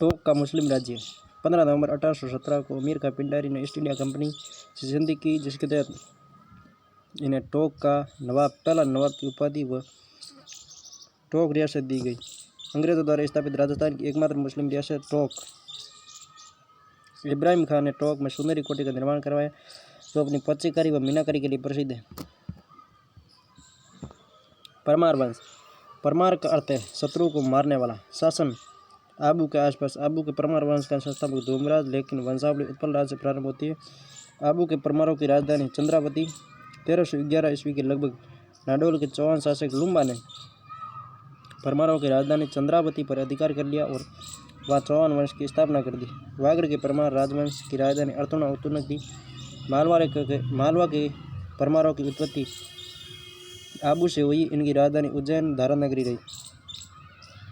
टोंक का मुस्लिम राज्य। 15 नवंबर 1817 को अमीर खां पिंडारी ने ईस्ट इंडिया कंपनी से संधि की, जिसके तहत इन्हें टोंक का नवाब, पहला नवाब की उपाधि व टोंक रियासत दी गई। अंग्रेजों द्वारा स्थापित राजस्थान की एकमात्र मुस्लिम रियासत टोंक। इब्राहिम खान ने टोंक में सुंदरी कोठी का निर्माण करवाया, जो अपनी पच्चीकारी व मीनाकारी के लिए प्रसिद्ध है। परमार वंश। परमार का अर्थ है शत्रु को मारने वाला। शासन आबू के आसपास। आबू के परमार वंश का संस्थापक धूमराज, लेकिन वंशावली उत्पल राज से प्रारंभ होती है। आबू के परमारों की राजधानी चंद्रावती। 1311 ईस्वी के लगभग नाडोल के चौहान शासक लुम्बा ने परमारों की राजधानी चंद्रावती पर अधिकार कर लिया और वह चौहान वंश की स्थापना कर दी। वागड़ के परमार राजवंश की राजधानी अर्थुना उत्तुनक थी। मालवा के परमारों की उत्पत्ति आबू से हुई। इनकी राजधानी उज्जैन धारण नगरी रही।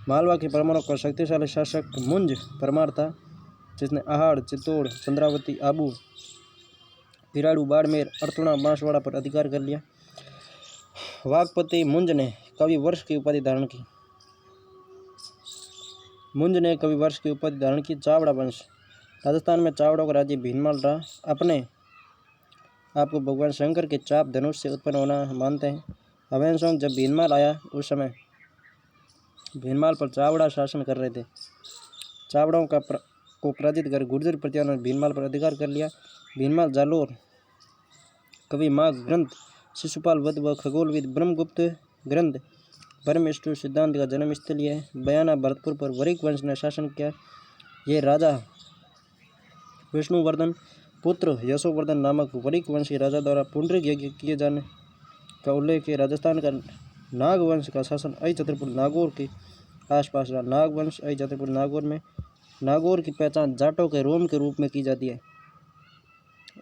मालवा के परमारों का शक्तिशाली शासक मुंज परमार था, जिसने आहाड़, चित्तौड़, चंद्रावती, आबू, पिराड़ू, बाड़मेर, अर्थुना, बांसवाड़ा पर अधिकार कर लिया। वागपति मुंज ने कवि वर्ष की उपाधि धारण की। चावड़ा वंश। राजस्थान में चावड़ों का राज्य भीनमाल रहा। अपने आपको भगवान शंकर के चाप धनुष से उत्पन्न होना मानते हैं। हवेनसोंग जब भीनमाल आया, उस समय भीनमाल पर चावड़ा शासन कर रहे थे। चावड़ों को पराजित कर गुर्जर प्रतिहारों ने भीनमाल पर अधिकार कर लिया। भीनमाल जालोर कवि माघ ग्रंथ, शिशुपाल वध व खगोलविद ब्रह्मगुप्त ग्रंथ ब्रह्मष्टु सिद्धांत का जन्म स्थल है। बयाना भरतपुर पर वरिक वंश ने शासन किया। ये राजा विष्णुवर्धन पुत्र यशोवर्धन नामक वरिक वंश के राजा द्वारा पुंडरीक यज्ञ किए जाने का उल्लेख है। राजस्थान का नाग वंश का शासन अई-छतरपुर नागौर के आसपास रहा। नाग वंश अई-छतरपुर नागौर में। नागौर की पहचान जाटों के रोम के रूप में की जाती है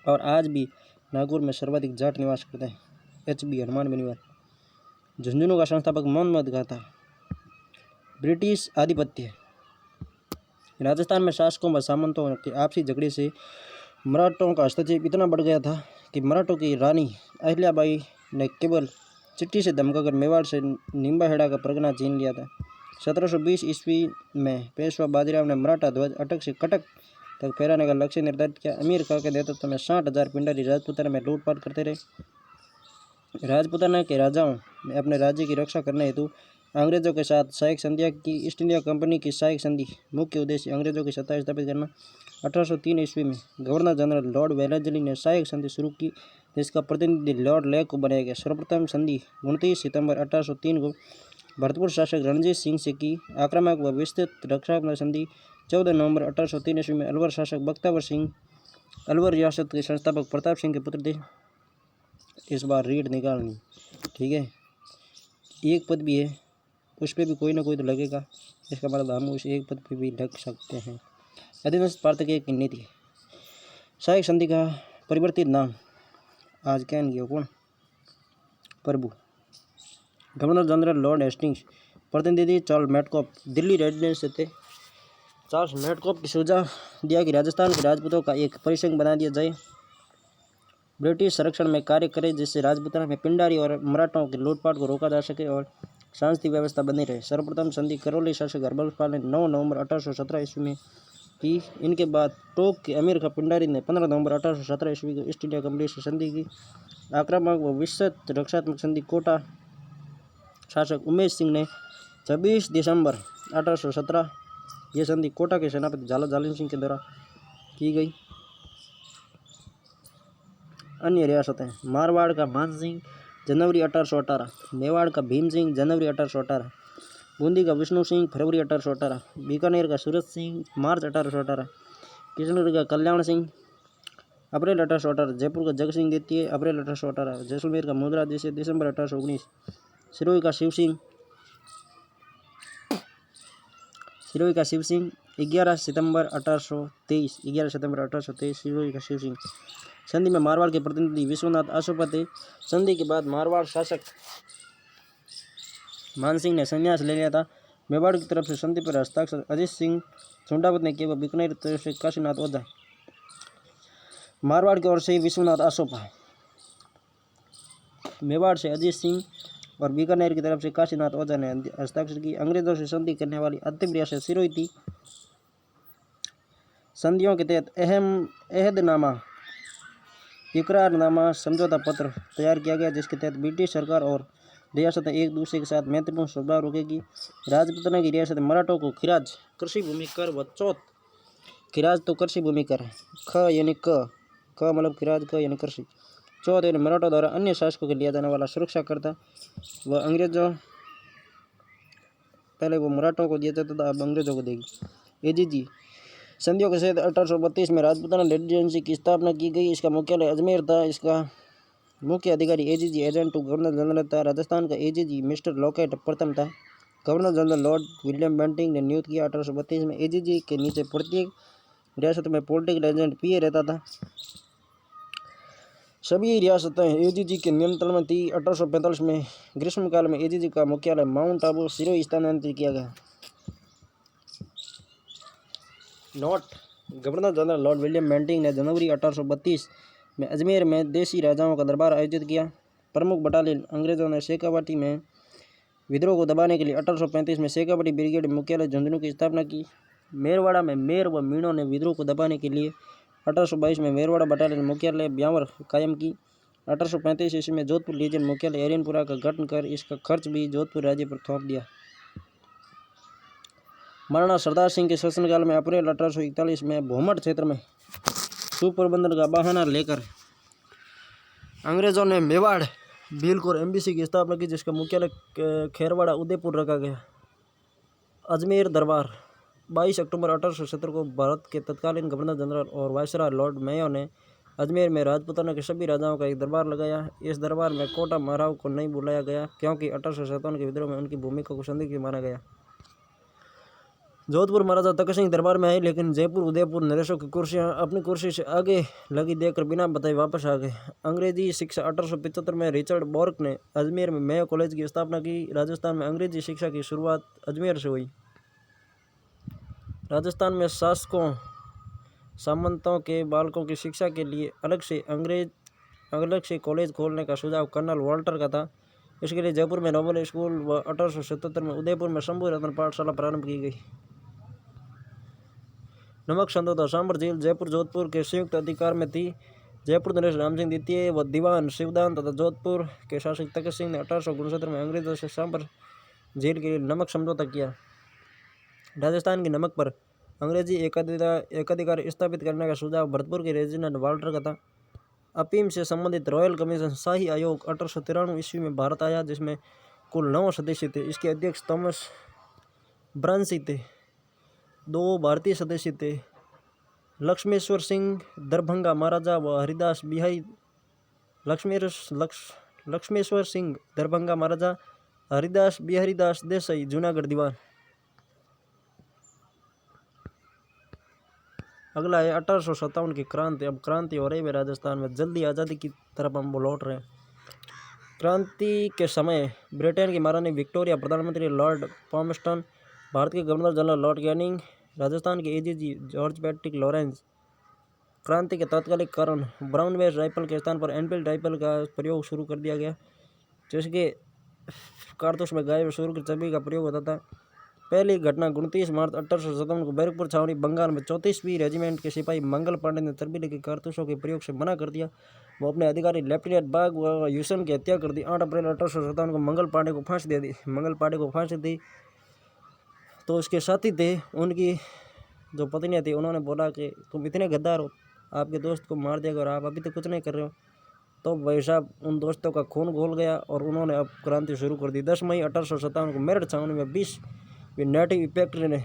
और आज भी नागौर में सर्वाधिक जाट निवास करते हैं। HB हनुमान बेनीवाल। झुंझुनू का संस्थापक मोहम्मद खां था। ब्रिटिश आधिपत्य। राजस्थान में शासकों व सामंतों के आपसी झगड़े से मराठों का हस्तक्षेप इतना बढ़ गया था कि मराठों की रानी अहिल्याबाई ने केवल चिट्ठी से धमकाकर मेवाड़ से निम्बाहेड़ा का परगना छीन लिया था। 1720 ईस्वी में पेशवा बाजीराव ने मराठा ध्वज अटक से कटक तक फहराने का लक्ष्य निर्धारित किया। अमीर खां के नेतृत्व में 60,000 पिंडारी राजपूताना में लूटपाट करते रहे। राजपूताना के राजाओं ने अपने राज्य की रक्षा करने हेतु अंग्रेजों के साथ सहायक संधियां की। ईस्ट इंडिया कंपनी की सहायक संधि मुख्य उद्देश्य अंग्रेजों की सत्ता स्थापित करना। 1803 ईस्वी में गवर्नर जनरल लॉर्ड वेलेस्ली ने सहायक संधि शुरू की, जिसका प्रतिनिधि लॉर्ड लेक को बनाया गया। सर्वप्रथम संधि 29 सितंबर 1803 को भरतपुर शासक रणजीत सिंह से की। आक्रामक व विस्तृत रक्षात्मक संधि 14 नवंबर 1803 ईस्वी में अलवर शासक बख्तावर सिंह, अलवर रियासत के संस्थापक प्रताप सिंह के पुत्र थे। इस बार रीड निकालनी, ठीक है। एक पद भी है, उस पर भी कोई ना कोई तो लगेगा, इसका मतलब हम उस एक पद पर भी लग सकते हैं। अधिकांश पार्थक्य की नीति। सहायक संधि का परिवर्तित नाम आज कैन गया कौन? प्रभु। Governor general lord Hastings. प्रतिनिधि चार्ल्स मेटकॉप दिल्ली रेजिडेंस से थे। चार्ल्स मेटकॉप की सुझाव दिया कि राजस्थान के राजपूतों का एक परिसंघ बना दिया जाए, ब्रिटिश संरक्षण में कार्य करे, जिससे राजपूताना में पिंडारी और मराठों के लूटपाट को रोका जा सके और शांति व्यवस्था बनी रहे। सर्वप्रथम संधि करौली शासक हरबंशपाल ने 9 नवंबर 1817 ईस्वी में की। इनके बाद टोंक के अमीर खां पिंडारी ने 15 नवंबर 1817 ईस्वी को ईस्ट इंडिया कंपनी से संधि की। आक्रामक व विस्तृत रक्षात्मक संधि कोटा शासक उमेश सिंह ने 26 दिसंबर 1817 ये संधि कोटा के सेनापति झाला जालिम सिंह के द्वारा की गई। अन्य रियासतें। मारवाड़ का मान सिंह जनवरी 1818, मेवाड़ का भीम सिंह जनवरी 1818, बूंदी का विष्णु सिंह फरवरी 1818, बीकानेर का सूरत सिंह मार्च 1818, किशनगढ़ का कल्याण सिंह अप्रैल 1818, जयपुर का जग सिंह द्वितीय अप्रैल 1818, जैसलमेर का मुद्रा देश दिसंबर 1819, सिरोही का शिव सिंह 11 सितंबर 1823 सिरोही का शिव सिंह। संधि में मारवाड़ के प्रतिनिधि विश्वनाथ आशुपा थे। संधि के बाद मारवाड़ शासक मानसिंह ने संन्यास ले लिया था। मेवाड़ की तरफ से संधि पर हस्ताक्षर अजीत सिंह चुंडावत ने किया व बीकानेर की तरफ से काशीनाथ ओझा। मारवाड़ की ओर से विश्वनाथ आशुपा, मेवाड़ से अजीत सिंह और बीकानेर की तरफ से काशीनाथ ओझा ने हस्ताक्षर की। अंग्रेजों से संधि करने वाली अंतिम रियासत सिरोही थी। संधियों के तहत अहम अहदनामा इकरारनामा समझौता पत्र तैयार किया गया, जिसके तहत ब्रिटिश सरकार और रियासतें एक दूसरे के साथ महत्वपूर्ण सद्भाव रखेगी। राजपूताना की रियासत मराठों को खिराज, कृषि भूमि कर व चौथ, खिराज तो कृषि भूमि कर, ख यानी क मतलब खिराज, क यानी कृषि, चौथ यानी मराठों द्वारा अन्य शासकों के लिया जाने वाला सुरक्षा करता व अंग्रेजों, पहले वो मराठों को दिया जाता था, अब अंग्रेजों को देगी। एजीजी संधियों के तहत 1832 में राजपूताना रेजिडेंसी की स्थापना की गई। इसका मुख्यालय अजमेर था। इसका मुख्य अधिकारी AGG agent to governor general था। राजस्थान का एजीजी मिस्टर लॉकेट प्रथम था। Governor general lord William Bentinck ने नियुक्त किया। 1832 में एजीजी के नीचे प्रत्येक रियासत में पॉलिटिकल एजेंट पीए रहता था। सभी रियासतें एजीजी के नियंत्रण में थी। 1845 में ग्रीष्मकाल में एजीजी का मुख्यालय माउंट आबू सिरोही स्थानांतरित किया गया। Note, governor general lord William Bentinck ने जनवरी 1832 में अजमेर में देसी राजाओं का दरबार आयोजित किया। प्रमुख बटालियन अंग्रेजों ने शेखावाटी में विद्रोह को दबाने के लिए 1835 में शेखावाटी ब्रिगेड मुख्यालय झुंझुनू की स्थापना की। मेरवाड़ा में मेर व मीणों ने विद्रोह को दबाने के लिए 1822 में मेरवाड़ा बटालियन मुख्यालय ब्यावर कायम की। 1835 ईस्वी में जोधपुर लीजन मुख्यालय हरियाणपुरा का गठन कर इसका खर्च भी जोधपुर राज्य पर थोप दिया। महाराणा सरदार सिंह के शासनकाल में अप्रैल 1841 में भोमट क्षेत्र में सुप्रबंधन का बहाना लेकर अंग्रेजों ने मेवाड़ भीलकोर एम्बेसी की स्थापना की, जिसका मुख्यालय खेरवाड़ा उदयपुर रखा गया। अजमेर दरबार 22 अक्टूबर 1870 को भारत के तत्कालीन गवर्नर जनरल और वायसराय लॉर्ड मेयो ने अजमेर में राजपूताना के सभी राजाओं का एक दरबार लगाया। इस दरबार में कोटा महाराव को नहीं बुलाया गया, क्योंकि 1857 के विद्रोह में उनकी भूमिका को संदिग्ध माना गया। जोधपुर महाराजा तखत सिंह दरबार में आए, लेकिन जयपुर उदयपुर नरेशों की कुर्सियां अपनी कुर्सी से आगे लगी देखकर बिना बताए वापस आ गए। अंग्रेजी शिक्षा 1875 में रिचर्ड बोर्क ने अजमेर में मेयो कॉलेज की स्थापना की। राजस्थान में अंग्रेजी शिक्षा की शुरुआत अजमेर से हुई। राजस्थान में शासकों सामंतों के बालकों की शिक्षा के लिए अलग से कॉलेज खोलने का सुझाव कर्नल वॉल्टर का था। इसके लिए जयपुर में नोबल स्कूल व 1877 में उदयपुर में शंभू रत्न पाठशाला प्रारंभ की गई। नमक समझौता सांबर झील जयपुर जोधपुर के संयुक्त अधिकार में थी। जयपुर नरेश राम सिंह द्वितीय व दीवान शिवदान तथा जोधपुर के शासक तखत सिंह ने 1869 में अंग्रेजों से सांबर झील के लिए नमक समझौता किया। राजस्थान की नमक पर अंग्रेजी एकाधिकार स्थापित करने का सुझाव भरतपुर के रेजिडेंट वाल्टर का था। अफीम से संबंधित रॉयल कमीशन शाही आयोग 1893 ईस्वी में भारत आया, जिसमें कुल 9 सदस्य थे। इसके अध्यक्ष थॉमस ब्रांसी थे। 2 भारतीय सदस्य थे, लक्ष्मेश्वर सिंह दरभंगा महाराजा व हरिदास बिहारी लक्ष्मेश्वर सिंह दरभंगा महाराजा, हरिदास बिहारी दास देसाई जूनागढ़ दीवान। अगला है 1857 की क्रांति। अब क्रांति हो रही है राजस्थान में, जल्दी आज़ादी की तरफ हम लौट रहे हैं। क्रांति के समय ब्रिटेन की महारानी विक्टोरिया, प्रधानमंत्री लॉर्ड पामस्टन, भारत के governor general Lord Canning, Rajasthan के एजीजी जॉर्ज पैट्रिक लॉरेंस। क्रांति के तात्कालिक कारण ब्राउन बेस राइफल के स्थान पर एनफील्ड राइफल का प्रयोग शुरू कर दिया गया, जिसके कारतूस में गाय व सूअर की चर्बी का प्रयोग होता था। पहली घटना 29 मार्च 1857 को बैरकपुर छावनी बंगाल में 34वीं रेजिमेंट के सिपाही मंगल पांडे ने चर्बी के कारतूसों के प्रयोग से मना कर दिया। वो अपने अधिकारी लेफ्टिनेंट बाग व ह्यूसन की हत्या कर दी। 8 अप्रैल 1857 को मंगल पांडे को फांसी दे दी। मंगल पांडे को फांसी दी तो उसके साथी थे, उनकी जो पत्नियां थी, उन्होंने बोला कि तुम इतने गद्दार हो, आपके दोस्त को मार देगा और आप अभी तो कुछ नहीं कर रहे हो। तो भाई साहब उन दोस्तों का खून घोल गया और उन्होंने अब क्रांति शुरू कर दी। 10 मई 1857 को मेरठ छावनी में 20 नेटिव फैक्ट्री ने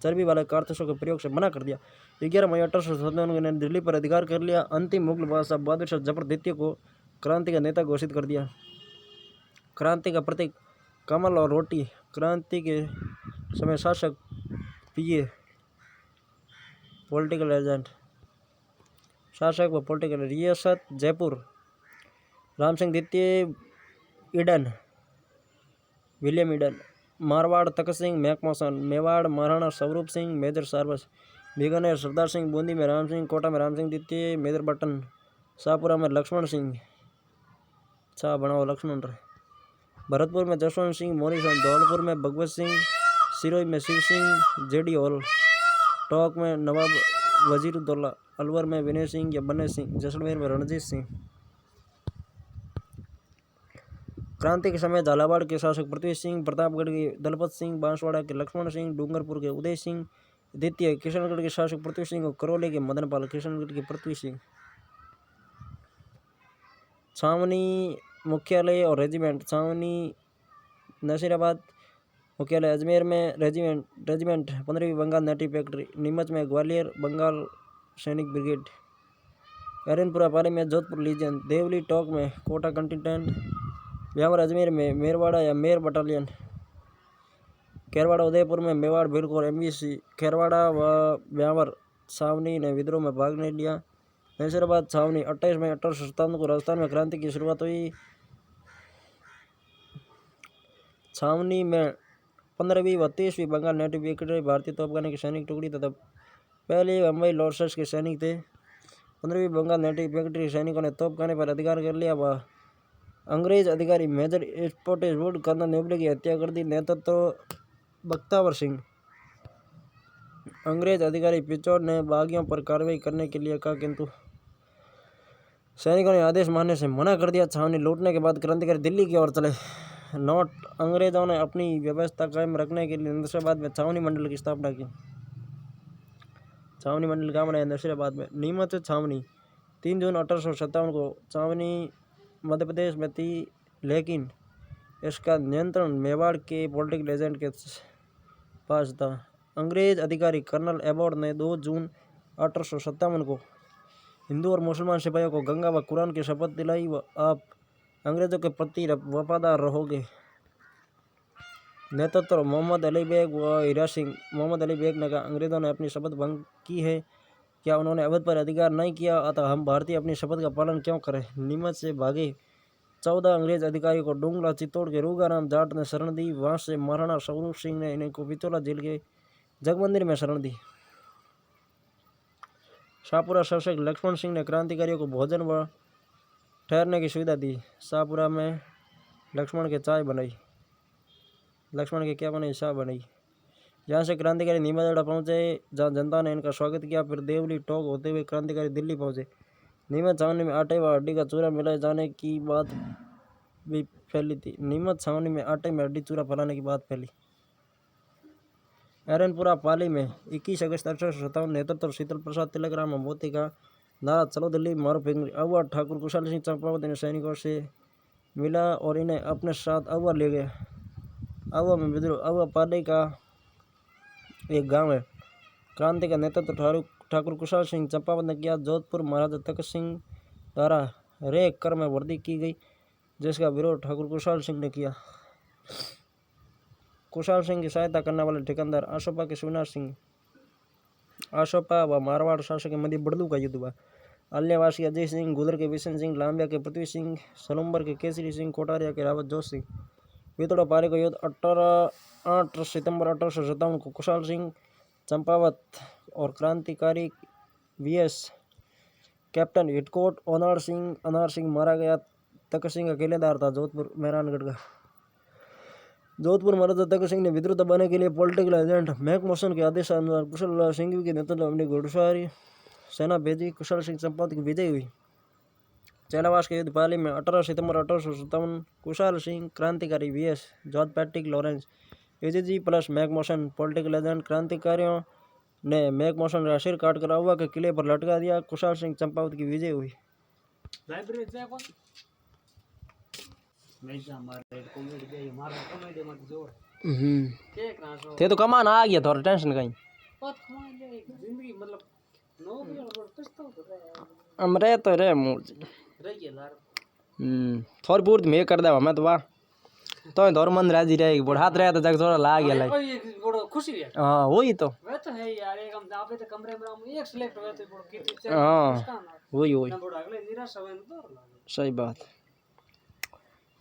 चर्बी वाले कारतूसों के प्रयोग से मना कर दिया। 11 मई 1857 ने दिल्ली पर अधिकार कर लिया। अंतिम मुगल बादशाह बहादुर शाह जफर द्वितीय को क्रांति का नेता घोषित कर दिया। क्रांति का प्रतीक कमल और रोटी। क्रांति के समय शासक पीए पॉलिटिकल एजेंट, शासक व पॉलिटिकल। रियासत जयपुर राम सिंह द्वितीय, ईडन विलियम ईडन। मारवाड़ तखत सिंह मैकमोसन। मेवाड़ महाराणा स्वरूप सिंह मेजर सार्वस। बीकानेर सरदार सिंह। बूंदी में राम सिंह। कोटा में राम सिंह द्वितीय मेजर बटन। शाहपुरा में लक्ष्मण सिंह छा बनाओ लक्ष्मण रहे। भरतपुर में जसवंत सिंह मोरिसन। धौलपुर में भगवत सिंह। सिरोही में शिव सिंह जेडी हॉल। टोंक में नवाब वजीरुद्दौला, अलवर में विनय सिंह या बन्ने सिंह, जैसलमेर में रणजीत सिंह। क्रांति के समय झालावाड़ के शासक पृथ्वी सिंह, प्रतापगढ़ के दलपत सिंह, बांसवाड़ा के लक्ष्मण सिंह, डूंगरपुर के उदय सिंह, द्वितीय किशनगढ़ के शासक पृथ्वी सिंह और करौली के मदनपाल, किशनगढ़ के पृथ्वी सिंह। छावनी मुख्यालय और रेजिमेंट, छावनी नसीराबाद, मुख्यालय अजमेर में, रेजिमेंट 15वीं बंगाल नेटिव फैक्ट्री, नीमच में ग्वालियर बंगाल सैनिक ब्रिगेड, एरनपुरा पाली में जोधपुर लीजियन, देवली टोंक में कोटा कंटिजेंट, ब्यावर अजमेर में मेरवाड़ा या मेर बटालियन, खेरवाड़ा उदयपुर में मेवाड़ भिलकोर एमबीसी, खेरवाड़ा व ब्यावर छावनी ने विद्रोह में भाग नहीं लिया। नसीराबाद छावनी 28 मई 1857 को राजस्थान में क्रांति की शुरुआत हुई। छावनी में 15वीं व 30वीं बंगाल नेटिव फैक्ट्री भारतीय तोपखाने की सैनिक टुकड़ी तथा पहले बम्बई लॉर्ड्स के सैनिक थे। 15वीं बंगाल नेटिव फैक्ट्री सैनिकों ने तोपखाने पर अधिकार कर लिया। वह अंग्रेज अधिकारी मेजर स्पॉटिसवुड कर्नल न्यूबले की हत्या कर दी। नेतृत्व बख्तावर सिंह। अंग्रेज अधिकारी पिचौड़ ने बागियों पर कार्रवाई करने के लिए कहा, किंतु सैनिकों ने आदेश मानने से मना कर दिया। छावनी लूटने के बाद क्रांतिकारी दिल्ली की ओर चले। नोट: अंग्रेजों ने अपनी व्यवस्था कायम रखने के लिए नसीराबाद में छावनी मंडल की स्थापना की। छावनी मंडल कहाँ बनाया? नसीराबाद में। नीमच छावनी 3 जून 1857 को छावनी मध्य प्रदेश में थी, लेकिन इसका नियंत्रण मेवाड़ के पॉलिटिकल एजेंट के पास था। अंग्रेज अधिकारी कर्नल एबॉट ने 2 जून 1857 को हिंदू और मुसलमान सिपाहियों को गंगा व कुरान की शपथ दिलाई व आप अंग्रेजों के प्रति वफादार रहोगे। नेतृत्व मोहम्मद अली बेग व हीरा सिंह। मोहम्मद अली बेग ने कहा, अंग्रेजों ने अपनी शपथ भंग की है, क्या उन्होंने अवध पर अधिकार नहीं किया? अतः हम भारतीय अपनी शपथ का पालन क्यों करें? नीमच से भागे 14 अंग्रेज अधिकारियों को डूंगला, चित्तौड़ के रूगाराम जाट ने शरण दी। वहां से महाराणा स्वरूप सिंह ने इन्हें को पिचौला जेल के जगमंदिर में शरण दी। शाहपुरा शासक लक्ष्मण सिंह ने क्रांतिकारियों को भोजन व ठहरने की सुविधा दी। शाहपुरा में लक्ष्मण के चाय बनाई। लक्ष्मण के क्या बनाई? चाय बनाई। यहाँ से क्रांतिकारी नीमचगढ़ पहुँचे, जहाँ जनता ने इनका स्वागत किया। फिर देवली टोंक होते हुए क्रांतिकारी दिल्ली पहुँचे। नीमच छावनी में आटे व हड्डी का चूरा मिलाए जाने की बात भी फैली थी। नीमच छावनी में आटे में हड्डी चूरा फैलाने की बात फैली। एरनपुरा पाली में 21 अगस्त 1857 नेतृत्व शीतल प्रसाद तिलकराम मोती का नारा, चलो दिल्ली मारो फिंगरी। अहुआ ठाकुर कुशल सिंह चंपावत इन सैनिकों से मिला और इन्हें अपने साथ अहुआ ले गया। अहुआ में विद्रोह। अहुआ पाली का एक गांव है। क्रांति का नेतृत्व ठाकुर कुशल सिंह चंपावत ने किया। जोधपुर महाराजा तखत सिंह द्वारा रे कर में वृद्धि की गई, जिसका विरोध ठाकुर कुशल सिंह ने किया। कुशल सिंह की सहायता करने वाले ठिकानदार आशोपा के शिवनाथ सिंह। आशोपा व मारवाड़ शासक के मध्य बड़लू का युद्ध हुआ। अलियावास के अजय सिंह, गुदर के बिशन सिंह, लांबिया के पृथ्वी सिंह, सलुम्बर के केसरी सिंह, कोटारिया के रावत जोश सिंह। वितोड़ा पारी का युद्ध 8 सितंबर 1857 को कुशल सिंह चंपावत और क्रांतिकारी वीएस कैप्टन हिटकोट अनार सिंह मारा गया। तखत सिंह का किलेदार था जोधपुर मेहरानगढ़ का। जोधपुर महाराजा तखत सिंह ने विद्रोह दबाने के लिए पॉलिटिकल एजेंट मैकमोसन के आदेशानुसार कुशल सिंह के नेतृत्व में अपनी घुड़सवारी सेना भेजी। कुशल सिंह चंपावत की विजय हुई। चैलावास के युद्ध पाली में 18 सितंबर 1857 कुशल सिंह, क्रांतिकारी VS George Patrick Lawrence, AGG plus McMason political agent. क्रांतिकारियों ने मैकमोसन का सिर काटकर अहुआ के किले पर लटका दिया। कुशल सिंह चंपावत की विजय हुई। थे तो कमान आ गया, थोड़ा टेंशन कहीं हम रहे तो रहे मूड थोड़ी पूर्ति में कर दे मैं तो वाह तो धोर मन राजी रहेगी बोड़ हाथ रहे तो जग थोड़ा ला गया खुशी है। हाँ वही तो वह तो है यार, एक हम आप तो कमरे में हम एक सिलेक्ट हुए थे बोड़ की हाँ वही अगले निराश हुए तो सही बात।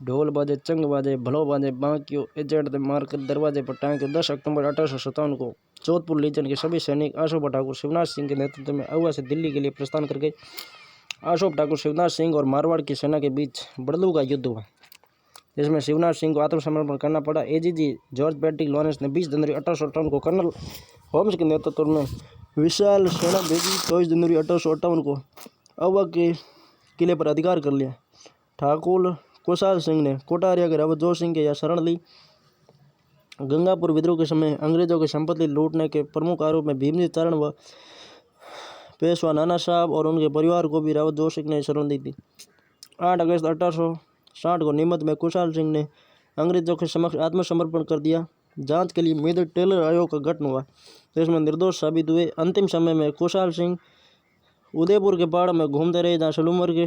ढोल बाजे, चंग बाजे, भलो बाजे, बांकियो एजेंट दे मार कर दरवाजे पर टांग 10 अक्टूबर 1857 को जोधपुर लीजन के सभी सैनिक अशोक ठाकुर शिवनाथ सिंह के नेतृत्व में अहुआ से दिल्ली के लिए प्रस्थान कर गए। अशोक ठाकुर शिवनाथ सिंह और मारवाड़ की सेना के बीच बड़लू का युद्ध हुआ, जिसमें शिवनाथ सिंह को आत्मसमर्पण करना पड़ा। एजीजी जॉर्ज पैट्रिक लॉरेंस ने 20 जनवरी 1858 को कर्नल होम्स के नेतृत्व में विशाल सेना भेजी। 24 जनवरी 1858 को अवध के किले पर अधिकार कर लिया। ठाकुर कुशाल सिंह ने कोटारिया के रावत जोर सिंह के यहाँ शरण ली। गंगापुर विद्रोह के समय अंग्रेजों की संपत्ति लूटने के प्रमुख आरोप में भीमजी चारण व पेशवा नाना साहब और उनके परिवार को भी रावत जोर सिंह ने शरण दी थी। 8 अगस्त 1860 को नीमच में कुशाल सिंह ने अंग्रेजों के समक्ष आत्मसमर्पण कर दिया। जांच के लिए मेजर टेलर आयोग का गठन हुआ, जिसमें निर्दोष साबित हुए। अंतिम समय में कुशाल सिंह उदयपुर के पहाड़ में घूमते रहे, जहाँ सलूमर के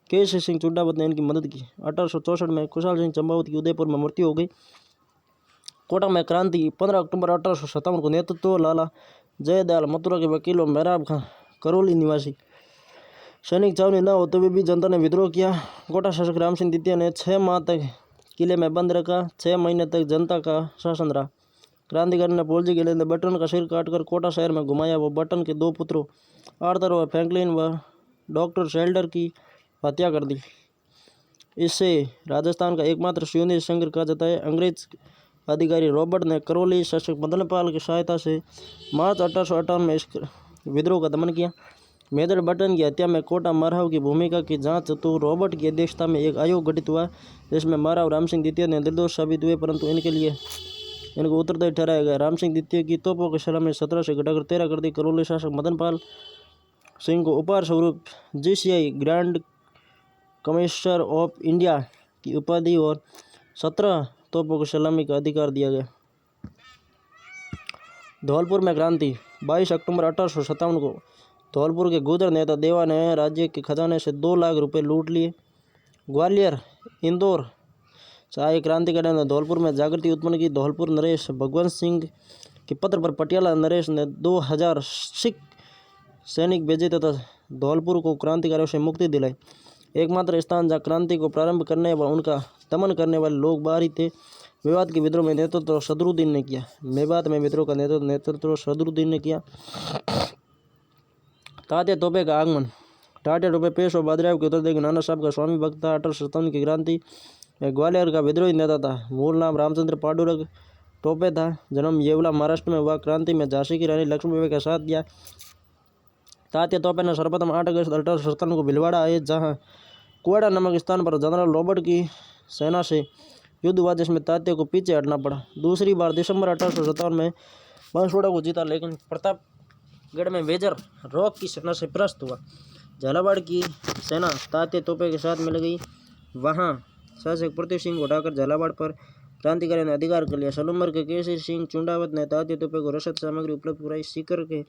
केसी सिंह चुड्डावत ने इनकी मदद की। 1864 में कुशाल सिंह चंपावत की उदयपुर में मृत्यु हो गई। कोटा में क्रांति 15 अक्टूबर 1857 को नेतृत्व लाला जयदयाल, मथुरा के वकील और मेहराब खां, करौली निवासी। सैनिक छावनी न हो तभी भी जनता ने विद्रोह किया। कोटा शासक राम सिंह द्वितीय ने 6 माह तक किले में बंद रखा। 6 महीने तक जनता का शासन रहा। क्रांतिकारी ने पोलजी के लिए बटन का सिर काटकर कोटा शहर में घुमाया। वो बटन के 2 पुत्रों आर्थर व फ्रैंकलिन व डॉक्टर शेल्डर की हत्या कर दी। इससे राजस्थान का एकमात्र सुयोग्य संघ कहा जाता है। अंग्रेज अधिकारी रॉबर्ट ने करौली शासक मदनपाल की सहायता से मार्च 1858 में इस विद्रोह का दमन किया। मेजर बटन की हत्या में कोटा मरहव की भूमिका की जांच तो रॉबर्ट की अध्यक्षता में एक आयोग गठित हुआ, जिसमें मरहव राम सिंह द्वितीय ने निर्दोष साबित हुए, परंतु इनको उत्तरदायी ठहराया गया। राम सिंह द्वितीय की तोपों की सलामी 17 से घटाकर 13 कर दी। करौली शासक मदनपाल सिंह को उपहार स्वरूप GCI grand commissioner of India की उपाधि और 17 तोपों की सलामी का अधिकार दिया गया। धौलपुर में क्रांति 22 अक्टूबर 1857 को धौलपुर के गुर्जर नेता देवा ने राज्य के खजाने से 2 लाख रुपए लूट लिए। ग्वालियर, इंदौर से आए क्रांतिकारियों ने धौलपुर में जागृति उत्पन्न की। धौलपुर नरेश भगवंत सिंह के पत्र पर पटियाला नरेश ने 2000 सिख सैनिक भेजे तथा धौलपुर को क्रांतिकारियों से मुक्ति दिलाई। एकमात्र स्थान जहाँ क्रांति को प्रारंभ करने व उनका दमन करने वाले लोग बाहरी थे। मेवात के विद्रोह में नेतृत्व सदरुद्दीन ने किया। मेवात में विद्रोह का नेतृत्व सदरुद्दीन ने किया। तात्या तोपे का आगमन। तात्या टोपे पेशवा बाजीराव के उत्तरदायी नाना साहब का स्वामी भक्त था। 1857 की क्रांति में ग्वालियर का विद्रोही नेता था। मूल नाम रामचंद्र पांडुरंग टोपे था। जन्म येवला महाराष्ट्र में हुआ। क्रांति में झांसी की रानी लक्ष्मीबाई का साथ दिया। तात्या तोपे ने सर्वप्रथम 8 अगस्त 1857 को भीलवाड़ा आए, जहाँ कुआड़ा नामक स्थान पर जनरल रॉबर्ट की सेना से युद्ध हुआ, जिसमें तात्या को पीछे हटना पड़ा। दूसरी बार दिसंबर 1857 में बांसवाड़ा को जीता, लेकिन प्रतापगढ़ में मेजर रॉक की सेना से परास्त हुआ। झालावाड़ की सेना तात्या तोपे के साथ मिल गई। वहाँ शासक पृथ्वी सिंह को उठाकर झालावाड़ पर क्रांतिकारियों ने अधिकार कर लिया। सलूमर के केसी सिंह चुंडावत ने तात्या तोपे को रसद सामग्री उपलब्ध कराई। सीकर के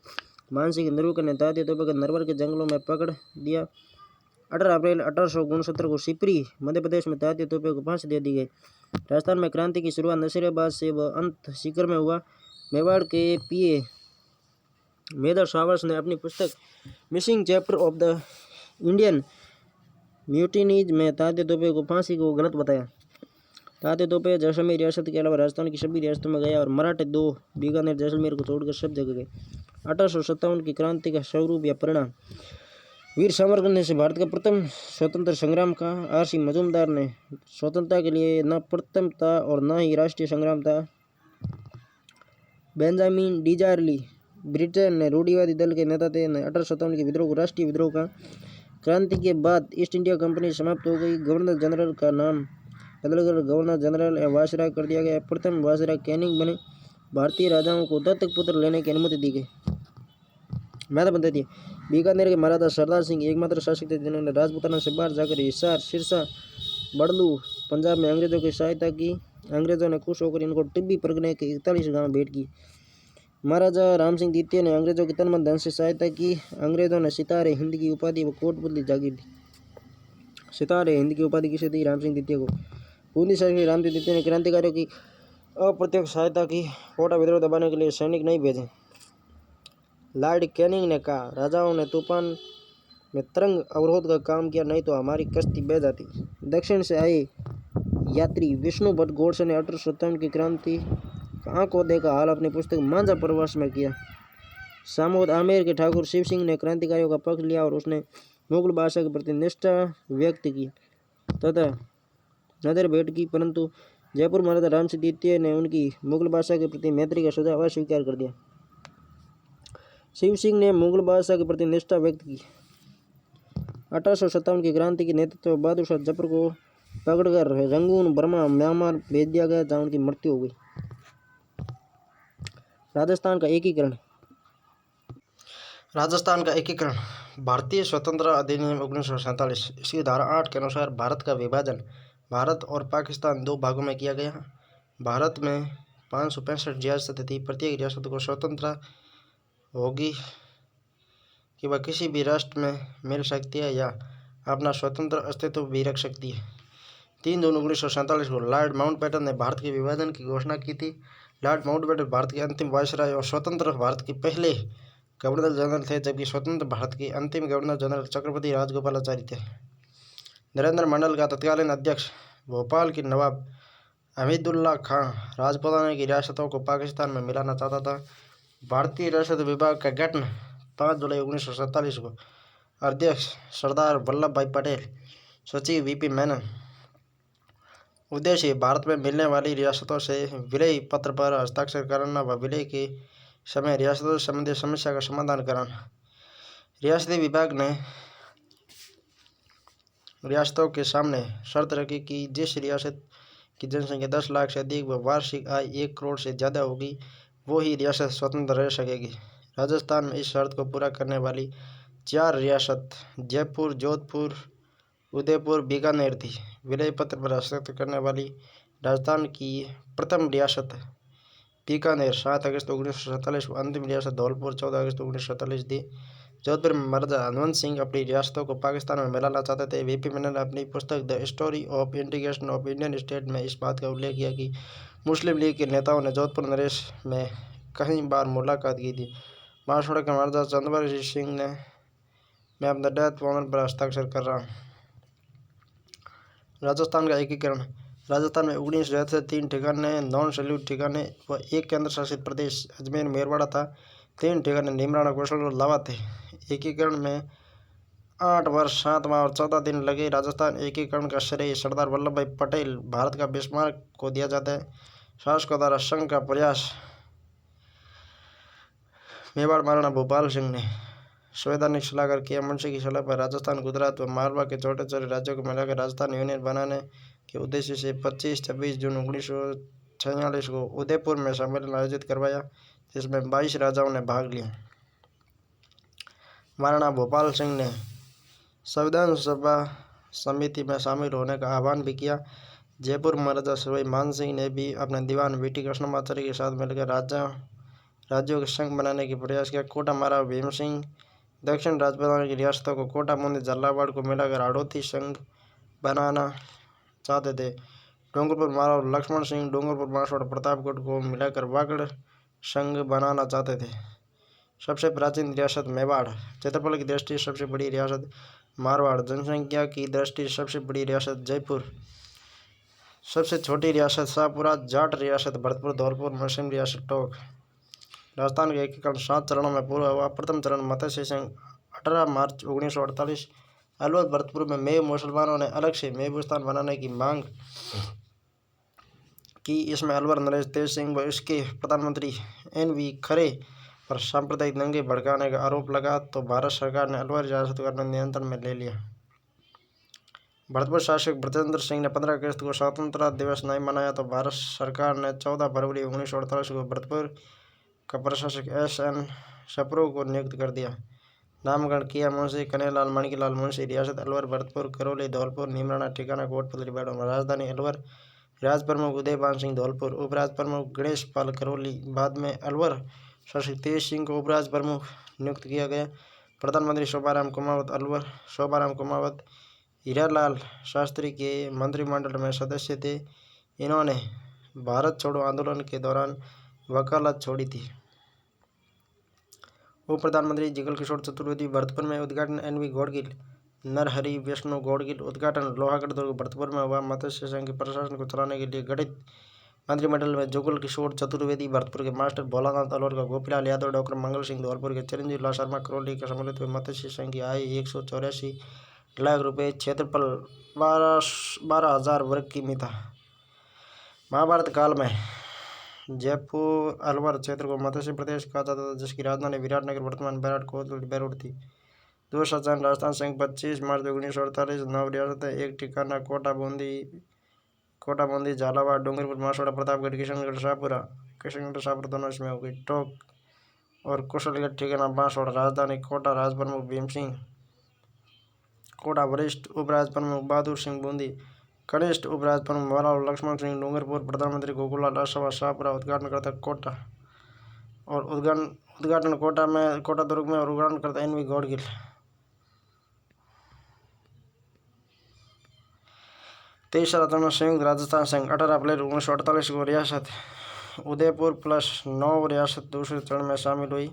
मानसिंह नरवकर ने तात्या तोपे को नरवर के जंगलों में पकड़ दिया। 18 अप्रैल 1869 को सिपरी मध्य प्रदेश में तात्या तोपे को फांसी दे दी गई। राजस्थान में क्रांति की शुरुआत नसीराबाद से व अंत सीकर में हुआ। मेवाड़ के PA मेजर सावर्स ने अपनी पुस्तक missing chapter of the Indian mutinies में तात्या तोपे को फांसी को गलत बताया। तात्या तोपे जैसलमेर रियासत के अलावा राजस्थान की सभी रियासतों में गया और मराठे 2 बीकानेर जैसलमेर को छोड़कर सब जगह गए। 1857 की क्रांति का स्वरूप या परिणाम। वीर सावरकर ने से भारत का प्रथम स्वतंत्र संग्राम का। RC मजूमदार ने स्वतंत्रता के लिए न प्रथम था और न ही राष्ट्रीय संग्राम था। बेंजामिन डिजायरली ब्रिटेन ने रूढ़िवादी दल के नेता थे। 1857 के विद्रोह को राष्ट्रीय विद्रोह का। क्रांति के बाद ईस्ट इंडिया कंपनी समाप्त हो गई। गवर्नर जनरल का नाम बदलकर गवर्नर जनरल या वायसराय कर दिया गया। प्रथम वायसराय कैनिंग बने। भारतीय राजाओं को दत्तक पुत्र लेने की अनुमति दी गई। महत्व बताती है। बीकानेर के महाराजा सरदार सिंह एकमात्र शासक थे जिन्होंने राजपूताना से बाहर जाकर हिसार, सिरसा, बड़लू, पंजाब में अंग्रेजों की सहायता की। अंग्रेजों ने खुश होकर इनको टिब्बी परगने के 41 गांव भेंट किए। महाराजा राम सिंह द्वितीय ने अंग्रेजों की तन मन धन से सहायता की। अंग्रेजों ने सितारे हिंद की उपाधि व कोटबदली जागीर दी। सितारे हिंद की उपाधि किसे दी? राम सिंह द्वितीय को। बूंदी शासक राम सिंह द्वितीय ने क्रांतिकारियों की अप्रत्यक्ष सहायता की। कोटा विद्रोह दबाने के लिए सैनिक नहीं भेजे। लॉर्ड कैनिंग ने कहा, राजाओं ने तूफान में तरंग अवरोध का काम किया, नहीं तो हमारी कश्ती बह जाती। दक्षिण से आए यात्री विष्णु भट्ट गोडसे ने 1857 की क्रांति आंखों देखा हाल अपनी पुस्तक मांझा प्रवास में किया। सामोद आमेर के ठाकुर शिव सिंह ने क्रांतिकारियों का पक्ष लिया और उसने मुगल बादशाह के प्रति निष्ठा व्यक्त की तथा नजर भेंट की, परंतु जयपुर महाराजा राम सिंह द्वितीय ने उनकी मुगल बादशाह के प्रति मैत्री का सुझाव अस्वीकार कर दिया। शिव सिंह ने मुगल बादशाह के प्रति निष्ठा व्यक्त की। 1857 की क्रांति के नेतृत्व बहादुर शाह जफर को पकड़कर रंगून बर्मा म्यांमार भेज दिया गया, जहां उनकी मृत्यु हो गई। राजस्थान का एकीकरण। राजस्थान का एकीकरण भारतीय स्वतंत्रता अधिनियम 1947 इसकी धारा 8 के अनुसार भारत का विभाजन भारत और पाकिस्तान दो भागों में किया गया। भारत में 565 रियासतें थी। प्रत्येक रियासत को स्वतंत्रता होगी कि वह किसी भी राष्ट्र में मिल सकती है या अपना स्वतंत्र अस्तित्व भी रख सकती है। 3 जून 1947 को लॉर्ड माउंटबेटन ने भारत के विभाजन की घोषणा की थी। लॉर्ड माउंटबेटन भारत के अंतिम वायसराय और स्वतंत्र भारत के पहले गवर्नर जनरल थे, जबकि स्वतंत्र भारत के अंतिम गवर्नर जनरल चक्रवर्ती राजगोपालाचारी थे। नरेंद्र मंडल का तत्कालीन अध्यक्ष भोपाल के नवाब हमीदुल्ला खां राजपुताना की रियासतों को पाकिस्तान में मिलाना चाहता था। भारतीय रियासत विभाग का गठन 5 जुलाई 1947 को। अध्यक्ष सरदार वल्लभ भाई पटेल, सचिव वीपी मेनन। उद्देश्य भारत में मिलने वाली रियासतों से विलय पत्र पर हस्ताक्षर कराना व विलय के समय रियासतों से संबंधित समस्या का समाधान कराना। रियासती विभाग ने रियासतों के सामने शर्त रखी कि जिस रियासत की जनसंख्या 10 लाख से अधिक व वार्षिक आय 1 करोड़ से ज़्यादा होगी, वो ही रियासत स्वतंत्र रह सकेगी। राजस्थान में इस शर्त को पूरा करने वाली 4 रियासत जयपुर, जोधपुर, उदयपुर, बीकानेर थी। विलय पत्र पर हस्ताक्षर करने वाली राजस्थान की प्रथम रियासत बीकानेर 7 अगस्त 1947 को, अंतिम रियासत धौलपुर 14 अगस्त 1947 थी। जोधपुर में महाराजा हनुमंत सिंह अपनी रियासतों को पाकिस्तान में मिलाना चाहते थे। वीपी मेनन ने अपनी पुस्तक the story of integration of Indian state में इस बात का उल्लेख किया कि मुस्लिम लीग के नेताओं ने जोधपुर नरेश में कई बार मुलाकात की थी। बांसवाड़ा के महाराजा चंद्रवर सिंह ने मैं अपना डेथ वारंट पर हस्ताक्षर कर रहा हूँ। राजस्थान का एकीकरण। राजस्थान में 19 रियासतें, 3 ठिकाने नॉन सैल्यूट ठिकाने व 1 केंद्र शासित प्रदेश अजमेर मेरवाड़ा था। 3 ठिकाने नीमराना, कौशल और लावा थे। एकीकरण में 8 वर्ष 7 माह और 14 दिन लगे। राजस्थान एकीकरण का श्रेय सरदार वल्लभ भाई पटेल भारत का बिस्मार्क को दिया जाता है। शासकों द्वारा संघ का प्रयास। मेवाड़ महाराणा भूपाल सिंह ने संवैधानिक सलाहकार के मुंशी की सलाह पर राजस्थान, गुजरात व मालवा के छोटे छोटे राज्यों को मिलाकर राजस्थान यूनियन बनाने के उद्देश्य से 25-26 जून 1946 को उदयपुर में सम्मेलन आयोजित करवाया, जिसमें 22 राजाओं ने भाग लिया। महाराणा भूपाल सिंह ने संविधान सभा समिति में शामिल होने का आह्वान भी किया। जयपुर महाराजा सवाई मान सिंह ने भी अपने दीवान बीटी कृष्णमाचार्य के साथ मिलकर राज्यों के संघ बनाने की प्रयास किया। कोटा महाराज भीम सिंह दक्षिण राजस्थान की रियासतों को कोटा, बूंदी, झालावाड़ को मिलाकर हाड़ौती संघ बनाना चाहते थे। डूंगरपुर महाराज लक्ष्मण सिंह डूंगरपुर, बांसवाड़ा, प्रतापगढ़ को मिलाकर वागड़ संघ बनाना चाहते थे। सबसे प्राचीन रियासत मेवाड़, क्षेत्रफल की दृष्टि से सबसे बड़ी रियासत मारवाड़, जनसंख्या की दृष्टि से सबसे बड़ी रियासत जयपुर, सबसे छोटी रियासत शाहपुरा, जाट रियासत भरतपुर, धौलपुर, मुस्लिम रियासत टोंक। राजस्थान का एकीकरण 7 चरणों में पूरा हुआ। प्रथम चरण मत्स्य संघ 18 मार्च 1948। अलवर भरतपुर में मेव मुसलमानों ने अलग से महबूस्तान बनाने की मांग की। इसमें अलवर नरेश तेज सिंह व इसके प्रधानमंत्री NV खरे पर सांप्रदायिक दंगे भड़काने का आरोप लगा, तो भारत सरकार ने अलवर रियासत को अपने नियंत्रण में ले लिया। भरतपुर शासक ब्रजेंद्र सिंह ने 15 अगस्त को स्वतंत्रता दिवस नहीं मनाया, तो भारत सरकार ने 14 फरवरी 1948 को भरतपुर का प्रशासक SN सप्रू को नियुक्त कर दिया। नामकरण किया मुंशी कन्हैयालाल मणिलाल मुंशी। रियासत अलवर, भरतपुर, करौली, धौलपुर, नीमराना, ठिकाना कोटपुतली, बैडो। राजधानी अलवर। राज प्रमुख उदयपाल सिंह धौलपुर, उपराज प्रमुख गणेश पाल करौली। बाद में अलवर शासक तेज सिंह को उपराज प्रमुख नियुक्त किया गया। प्रधानमंत्री शोभाराम कुमावत अलवर। शोभाराम कुमावत हीरालाल शास्त्री के मंत्रिमंडल में सदस्य थे। इन्होंने भारत छोड़ो आंदोलन के दौरान वकालत छोड़ी थी। उप प्रधानमंत्री जिगल किशोर चतुर्वेदी भरतपुर में। उद्घाटन NV गौड़गिल, नरहरि विष्णु गौड़गिल। उद्घाटन लोहागढ़ दुर्ग भरतपुर में हुआ। मत्स्य संघ के प्रशासन को चलाने के लिए गठित मंत्रिमंडल में जुगल किशोर चतुर्वेदी भरतपुर के, मास्टर भोलानाथ अलवर का, गोपीलाल यादव, डॉक्टर मंगल सिंह धौलपुर के, चिरंजीव लाल शर्मा करौली के सम्मिलित हुए। मत्स्य संघ की आय 184 लाख रुपये, क्षेत्रफल 12,000 वर्ग किमी था। महाभारत काल में जयपुर अलवर क्षेत्र को मत्स्य प्रदेश कहा जाता था, जिसकी राजधानी विराटनगर वर्तमान बैरूट थी। दूसरा चरण राजस्थान संघ 25 मार्च 1948। 9 रियासतें, एक ठिकाना कोटा बूंदी झालावाड़ डूंगरपुर बांसवाड़ा प्रतापगढ़ किशनगढ़ शाहपुरा दोनों इसमें हो गई। टोंक और कुशलगढ़ ठिकाना बांसवाड़ा। राजधानी कोटा। राज प्रमुख भीम सिंह कोटा। वरिष्ठ उपराज प्रमुख बहादुर सिंह बूंदी। कनिष्ठ उपराज प्रमुख मोहनलाल लक्ष्मण सिंह डूंगरपुर। प्रधानमंत्री गोकुललाल आसवा शाहपुरा। उद्घाटनकर्ता कोटा और उद्घाटन कोटा दुर्ग में और उद्घाटनकर्ता एन.वी. गौडगिल। तीसरा चरण संयुक्त राजस्थान संघ 18 अप्रैल 1948 को रियासत उदयपुर प्लस 9 रियासत दूसरे चरण में शामिल हुई।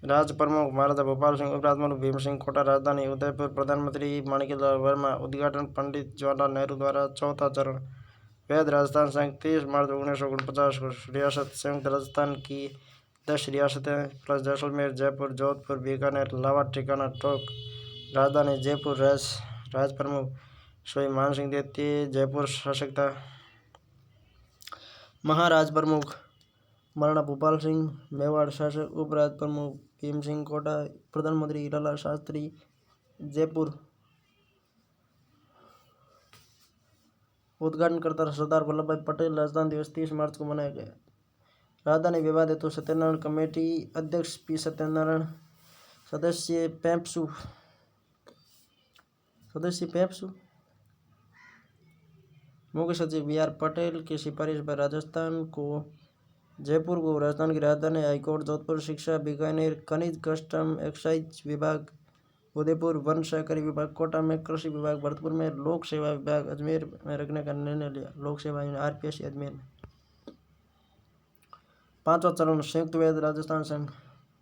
राज्य प्रमुख महाराजा भोपाल सिंह। उपराज प्रमुख भीम सिंह कोटा। राजधानी उदयपुर। प्रधानमंत्री माणिकलाल वर्मा। उद्घाटन पंडित जवाहरलाल नेहरू द्वारा। चौथा चरण वैध राजस्थान संघ 30 मार्च 1949 को रियासत संयुक्त राजस्थान की 10 रियासतें प्लस जैसलमेर, जयपुर, जोधपुर, बीकानेर, लावा ठिकाना टोंक। राजधानी जयपुर। राज प्रमुख श्री मान सिंह द्वितीय। जयपुर शासक था। महाराज प्रमुख महाराणा भूपाल सिंह। मेवाड़ शासक उपराज प्रमुख भीम सिंह कोटा। प्रधानमंत्री हीरालाल शास्त्री। जयपुर। उद्घाटनकर्ता सरदार वल्लभ भाई पटेल। राजस्थान दिवस 30 मार्च को मनाया गया। राजधानी विवाद हेतु सत्यनारायण कमेटी। अध्यक्ष पी सत्यनारायण। सदस्य पेप्सू। मुख्य सचिव बी आर पटेल की सिफारिश पर जयपुर को राजस्थान की राजधानी। हाईकोर्ट जोधपुर। शिक्षा बीकानेर। खनिज कस्टम एक्साइज विभाग उदयपुर। वन सहकारी विभाग कोटा में। कृषि विभाग भरतपुर में। लोक सेवा विभाग अजमेर में रखने का निर्णय लिया। लोक सेवा आरपीएससी अजमेर में। पांचवा चरण संयुक्त वैध राजस्थान संघ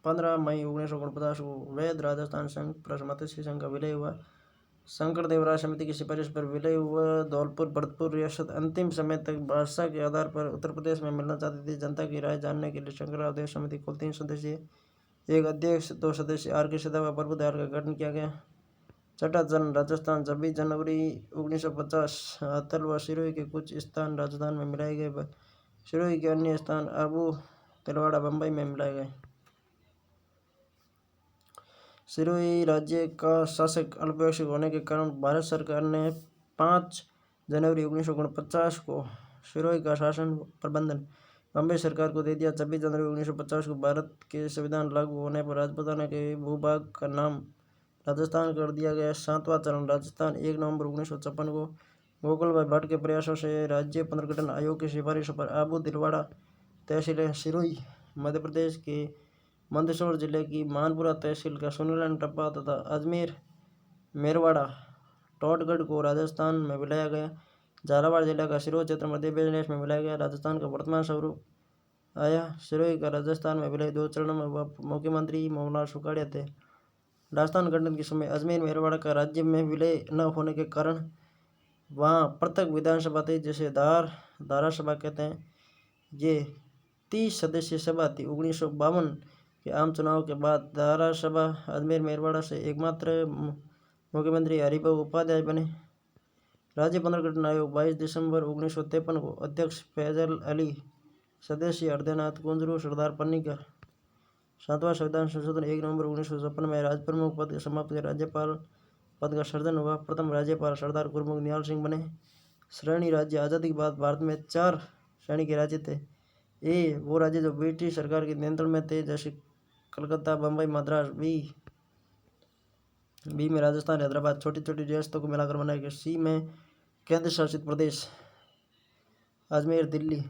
15 मई 1949 को वैध राजस्थान संघ प्लस मत्स्य संघ का विलय हुआ। शंकरदेव राय समिति की सिफारिश पर विलय हुआ। धौलपुर भरतपुर रियासत अंतिम समय तक भाषा के आधार पर उत्तर प्रदेश में मिलना चाहती थी। जनता की राय जानने के लिए शंकरदेव राय समिति कुल 3 सदस्य, एक अध्यक्ष, 2 सदस्य आर के सदा व प्रभु दयाल का गठन किया गया। छठा चरण राजस्थान 26 जनवरी 1950। अतल व सिरोही के कुछ स्थान राजस्थान में मिलाए गए। सिरोही के अन्य स्थान आबू, तिलवाड़ा, बम्बई में मिलाए गए। सिरोही राज्य का शासक अल्पवयस्क होने के कारण भारत सरकार ने 5 जनवरी 1949 को सिरोही का शासन प्रबंधन बम्बई सरकार को दे दिया। 26 जनवरी 1950 को भारत के संविधान लागू होने पर राजपूताना के भूभाग का नाम राजस्थान कर दिया गया। 7वां चरण राजस्थान 1 नवंबर 1956 को गोकुल भाई भट्ट के प्रयासों से राज्य पुनर्गठन आयोग की सिफारिशों पर आबू, तिलवाड़ा तहसील सिरोही मध्य प्रदेश के मंदसौर जिले की मानपुरा तहसील का सुनीलान टप्पा तथा अजमेर, मेरवाड़ा, टोटगढ़ को राजस्थान में मिलाया गया। झालावाड़ जिला का सिरोही क्षेत्र मध्य प्रदेश में मिलाया गया। राजस्थान का वर्तमान स्वरूप आया। सिरोही का राजस्थान में विलय 2 चरणों में हुआ। मुख्यमंत्री मोहनलाल सुखाड़िया थे। राजस्थान गठन के समय अजमेर, मेरवाड़ा का राज्य में विलय न होने के कारण वहाँ पृथक विधानसभा थी, जिसे धारा सभा कहते हैं। ये 30 सदस्यीय सभा थी। 1952 के आम चुनाव के बाद धारा सभा अजमेर मेरवाड़ा से एकमात्र मुख्यमंत्री हरिभाऊ उपाध्याय बने। राज्य पुनर्गठन आयोग 22 दिसंबर 1953 को अध्यक्ष फैजल अली, सदस्य हृदयनाथ कुंजरू, सरदार पन्नीकर। 7वां संविधान संशोधन 1 नवंबर 1956 में राज प्रमुख पद समाप्त कर राज्यपाल पद का सृजन हुआ। प्रथम राज्यपाल सरदार गुरमुख निहाल सिंह बने। श्रेणी राज्य आज़ादी के बाद भारत में 4 श्रेणी के राज्य थे। ए वो राज्य जो ब्रिटिश सरकार के नियंत्रण में थे, जैसे कलकत्ता, बम्बई, मद्रास। बी में राजस्थान, हैदराबाद छोटी छोटी रियासतों को मिलाकर बनाया गया। सी में केंद्र शासित प्रदेश अजमेर, दिल्ली।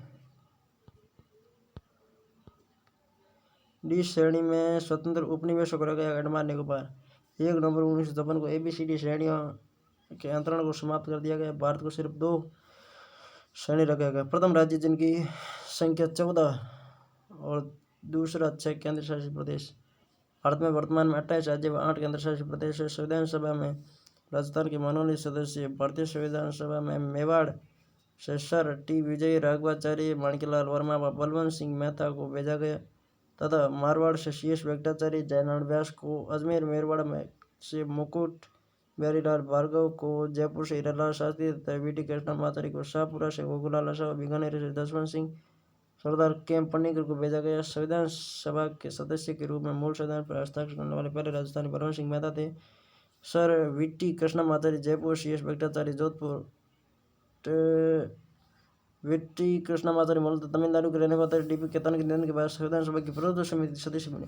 डी श्रेणी में स्वतंत्र उपनिवेशों को रखा गया। अंडमान निकोबार। 1 नवंबर 1956 को ABCD श्रेणियों के अंतरण को समाप्त कर दिया गया। भारत को सिर्फ 2 श्रेणी रखा गया। प्रथम राज्य जिनकी संख्या 14 और दूसरा 6 केंद्र शासित प्रदेश। भारत में वर्तमान में 28 राज्य व 8 केंद्र शासित प्रदेश है। संविधान सभा में राजस्थान के मनोनीत सदस्य। भारतीय संविधान सभा में मेवाड़ से सर टी विजय राघवाचार्य, माणिकलाल वर्मा व बलवंत सिंह मेहता को भेजा गया तथा मारवाड़ से CS वेंकटाचार्य, जयनारायण व्यास को, अजमेर मेरवाड़ा में से मुकुट बिहारीलाल भार्गव को, जयपुर से हीरालाल शास्त्री तथा VT कृष्णमाचार्य को, शाहपुरा से गोकुललाल आसवा, बीकानेर से जसवंत सिंह सरदार के.एम. पन्नीकर को भेजा गया। संविधान सभा के सदस्य के रूप में मूल संविधान पर हस्ताक्षर करने वाले पहले राजस्थानी भगवंत सिंह मेहता थे। Sir V T. Krishnamachari Jaipur, C S. Venkatacharya Jodhpur. V T. Krishnamachari मूलतः तमिलनाडु के रहने वाले थे। डी.पी. केतन के निधन के बाद संविधान सभा की प्रारूप समिति सदस्य बने।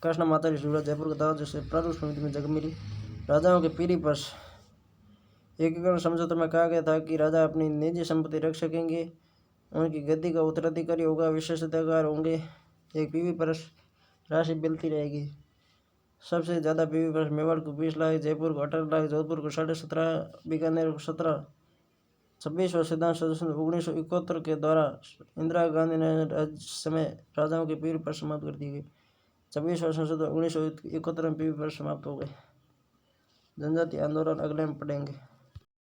कृष्णमाचारी सूरत जयपुर का था जिसे प्रारूप समिति में जगह मिली। राजाओं के पीढ़ी पर एकीकरण समझौते में कहा गया था कि राजा अपनी निजी संपत्ति रख सकेंगे, उनकी गद्दी का उत्तराधिकारी होगा, विशेषाधिकार होंगे, एक पीवी पर राशि मिलती रहेगी। सबसे ज़्यादा पीवी पर मेवाड़ को 20 लाख, जयपुर को 18 लाख, जोधपुर को 17.5, बीकानेर को 17। 26वां संविधान संशोधन 1971 के द्वारा इंदिरा गांधी ने समय राजाओं के पीवी पर समाप्त कर दी गई। 26वां संशोधन 1971 में पीवी पर समाप्त हो गए। जनजाति आंदोलन अगले में पढ़ेंगे।